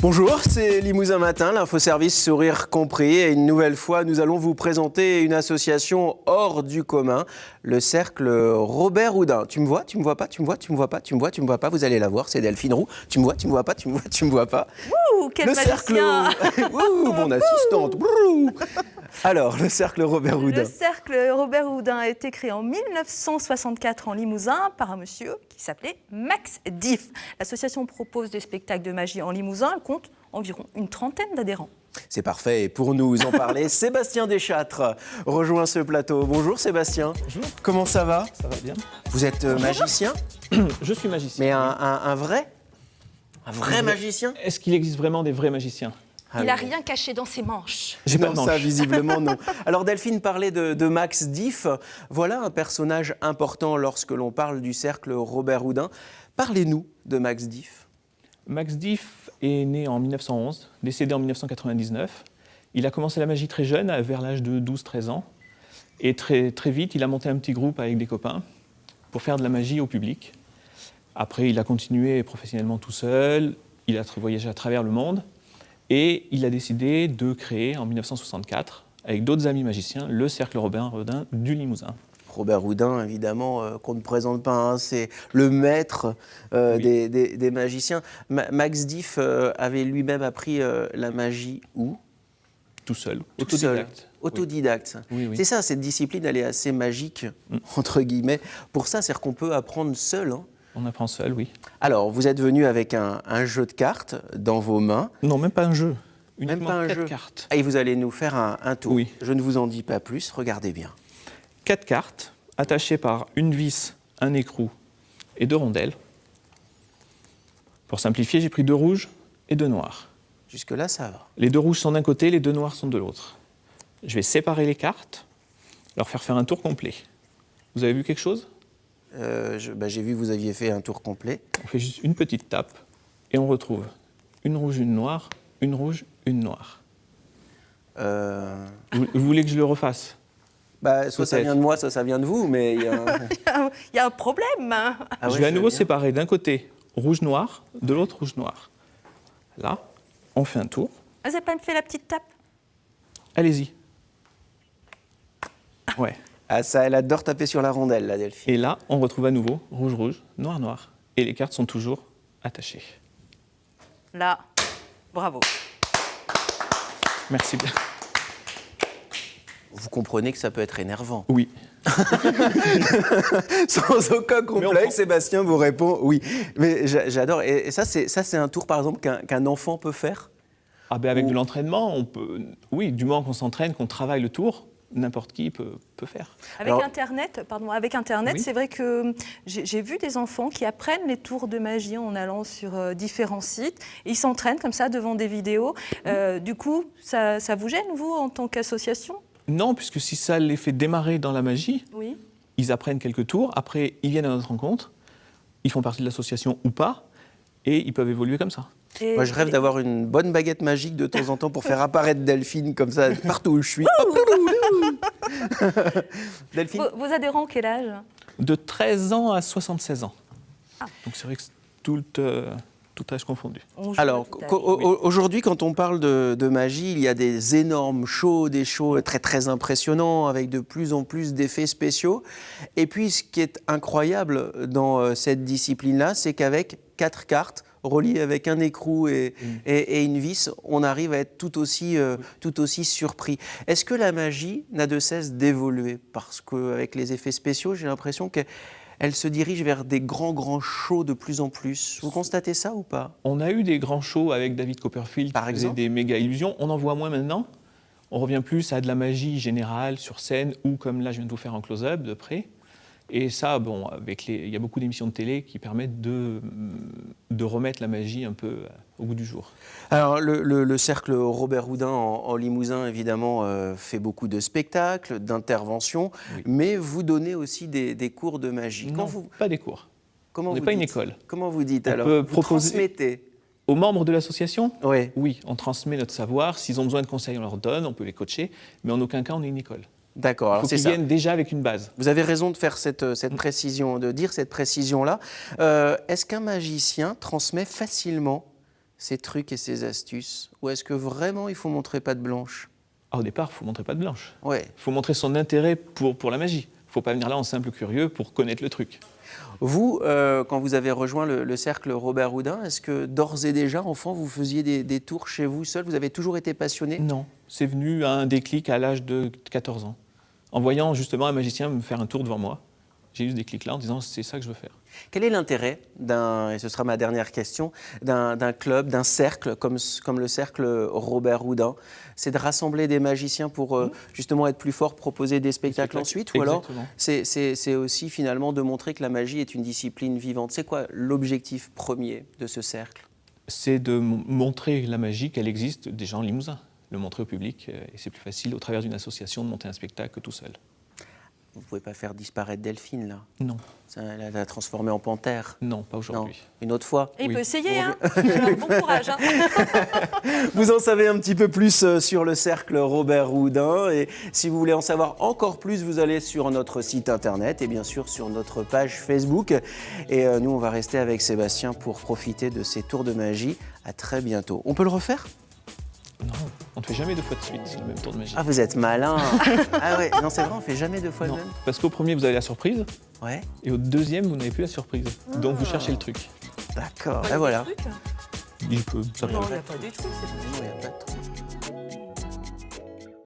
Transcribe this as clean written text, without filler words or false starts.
Bonjour, c'est Limousin Matin, l'infoservice sourire compris. Et une nouvelle fois, nous allons vous présenter une association hors du commun, le Cercle Robert Houdin. Tu me vois, tu me vois pas, tu me vois, tu me vois pas, tu me vois, tu me vois pas. Vous allez la voir, c'est Delphine Roux. Tu me vois, tu me vois pas, tu me vois, tu me vois pas. Wouh, quel le magicien. Cercle... Wouh, mon assistante. Wouh. Alors, le Cercle Robert Houdin. Le Cercle Robert Houdin a été créé en 1964 en Limousin par un monsieur qui s'appelait Max Diff. L'association propose des spectacles de magie en Limousin. Elle compte environ une trentaine d'adhérents. C'est parfait. Et pour nous en parler, Sébastien Deschâtres rejoint ce plateau. Bonjour Sébastien. Bonjour. Comment ça va? Ça va bien. Vous êtes magicien? Je suis magicien. Mais un vrai? Un vrai magicien? Est-ce qu'il existe vraiment des vrais magiciens? Il n'a rien caché dans ses manches. J'ai pas Non, de manche. ça, visiblement, non. Alors, Delphine parlait de Max Diff. Voilà un personnage important lorsque l'on parle du cercle Robert Houdin. Parlez-nous de Max Diff. Max Diff est né en 1911, décédé en 1999. Il a commencé la magie très jeune, vers l'âge de 12-13 ans. Et très vite, il a monté un petit groupe avec des copains pour faire de la magie au public. Après, il a continué professionnellement tout seul. Il a voyagé à travers le monde. Et il a décidé de créer, en 1964, avec d'autres amis magiciens, le Cercle Robert Houdin du Limousin. Robert Houdin, évidemment, qu'on ne présente pas, hein, c'est le maître Oui. des magiciens. Max Diff avait lui-même appris la magie où? Tout seul, Tout seul. autodidacte. Autodidacte. Oui, oui. C'est ça, cette discipline, elle est assez magique, entre guillemets. Pour ça, c'est-à-dire qu'on peut apprendre seul, hein. On apprend seul, oui. Alors, vous êtes venu avec un jeu de cartes dans vos mains. Non, même pas un jeu. Même Uniquement pas un 4 jeu. cartes. Et vous allez nous faire un tour. Oui. Je ne vous en dis pas plus, regardez bien. 4 cartes attachées par une vis, un écrou et 2 rondelles. Pour simplifier, j'ai pris 2 rouges et 2 noirs. Jusque-là, ça va. Les 2 rouges sont d'un côté, les 2 noirs sont de l'autre. Je vais séparer les cartes, leur faire un tour complet. Vous avez vu quelque chose? J'ai vu que vous aviez fait un tour complet. On fait juste une petite tape et on retrouve une rouge, une noire, une rouge, une noire. Vous voulez que je le refasse? Soit ça Peut-être. vient de moi, soit ça vient de vous, mais il y a un... Il y a un problème. Hein. Ah ouais, Je vais à veux nouveau bien. séparer d'un côté rouge-noir, de l'autre rouge-noir. Là, on fait un tour. Vous n'avez pas me fait la petite tape? Allez-y. Ouais. Ah ça, elle adore taper sur la rondelle, la Delphine. Et là, on retrouve à nouveau rouge-rouge, noir-noir. Et les cartes sont toujours attachées. Là, bravo. Merci bien. Vous comprenez que ça peut être énervant. Oui. Sans aucun Mais on prend. complexe, Sébastien vous répond oui. Mais j'adore. Et ça, c'est un tour, par exemple, qu'un enfant peut faire? Ah ben avec Ou- de l'entraînement, on peut. Oui, du moment qu'on s'entraîne, qu'on travaille le tour, n'importe qui peut faire. Avec Alors- Internet, Oui. c'est vrai que j'ai vu des enfants qui apprennent les tours de magie en allant sur différents sites. Et ils s'entraînent comme ça devant des vidéos. Du coup, ça vous gêne, vous, en tant qu'association? Non, puisque si ça les fait démarrer dans la magie, Oui. ils apprennent quelques tours, après ils viennent à notre rencontre, ils font partie de l'association ou pas, et ils peuvent évoluer comme ça. Et- Moi, je rêve d'avoir une bonne baguette magique de temps en temps pour faire apparaître Delphine comme ça partout où je suis. Delphine, Vos adhérents ont quel âge? De 13 ans à 76 ans. Ah. Donc c'est vrai que c'est tout âge confondu. On joue alors à tout âge. aujourd'hui, quand on parle de magie, il y a des énormes shows, des shows très très impressionnants avec de plus en plus d'effets spéciaux. Et puis, ce qui est incroyable dans cette discipline-là, c'est qu'avec 4 cartes reliées avec un écrou et une vis, on arrive à être tout aussi surpris. Est-ce que la magie n'a de cesse d'évoluer? Parce qu'avec les effets spéciaux, j'ai l'impression qu'elle se dirige vers des grands shows de plus en plus. Vous constatez ça ou pas? On a eu des grands shows avec David Copperfield Par qui faisait exemple des méga illusions. On en voit moins maintenant. On revient plus à de la magie générale sur scène ou comme là je viens de vous faire en close-up de près. Et ça, bon, il y a beaucoup d'émissions de télé qui permettent de remettre la magie un peu au goût du jour. Alors, le cercle Robert Houdin en Limousin, évidemment, fait beaucoup de spectacles, d'interventions, Oui. mais vous donnez aussi des cours de magie. Non, pas des cours. Comment on n'est vous pas une dites école. Comment vous dites On alors? peut Vous proposer- transmettez? Aux membres de l'association, Oui. oui, on transmet notre savoir. S'ils ont besoin de conseils, on leur donne, on peut les coacher. Mais en aucun cas, on est une école. D'accord, Il alors faut c'est qu'ils ça. viennent déjà avec une base. Vous avez raison de faire cette précision, de dire cette précision-là. Est-ce qu'un magicien transmet facilement ces trucs et ces astuces? Ou est-ce que vraiment il faut montrer patte blanche? Au départ, il faut montrer patte blanche. Ouais. Il faut montrer son intérêt pour la magie. Il ne faut pas venir là en simple curieux pour connaître le truc. Vous, quand vous avez rejoint le cercle Robert Houdin, est-ce que d'ores et déjà, enfant, vous faisiez des tours chez vous seul? Vous avez toujours été passionné? Non, c'est venu à un déclic à l'âge de 14 ans. En voyant justement un magicien me faire un tour devant moi, j'ai eu ce déclic-là en disant c'est ça que je veux faire. Quel est l'intérêt et ce sera ma dernière question, d'un club, d'un cercle comme le cercle Robert Houdin? C'est de rassembler des magiciens pour justement être plus forts, proposer des spectacles ensuite? Ou alors c'est aussi finalement de montrer que la magie est une discipline vivante? C'est quoi l'objectif premier de ce cercle? C'est de montrer la magie, qu'elle existe déjà en Limousin. Le montrer au public, et c'est plus facile au travers d'une association de monter un spectacle que tout seul. Vous ne pouvez pas faire disparaître Delphine, là? Non. La transformer en panthère? Non, pas aujourd'hui. Non. Une autre fois? Il Oui. peut essayer, hein. Alors, bon courage. Hein. Vous en savez un petit peu plus sur le cercle Robert Houdin. Et si vous voulez en savoir encore plus, vous allez sur notre site internet et bien sûr sur notre page Facebook. Et nous, on va rester avec Sébastien pour profiter de ces tours de magie. À très bientôt. On peut le refaire? Non, on ne fait jamais 2 fois de suite le même tour de magie. Ah, vous êtes malin. Ah ouais, non, c'est vrai, on fait jamais 2 fois Non, le même. parce qu'au premier, vous avez la surprise, Ouais, et au deuxième, vous n'avez plus la surprise. Donc vous cherchez le truc. d'accord. Il y Et a voilà. des trucs Il peut, ça peut. Non, il n'y a pas des trucs, c'est Non, il n'y a pas de truc.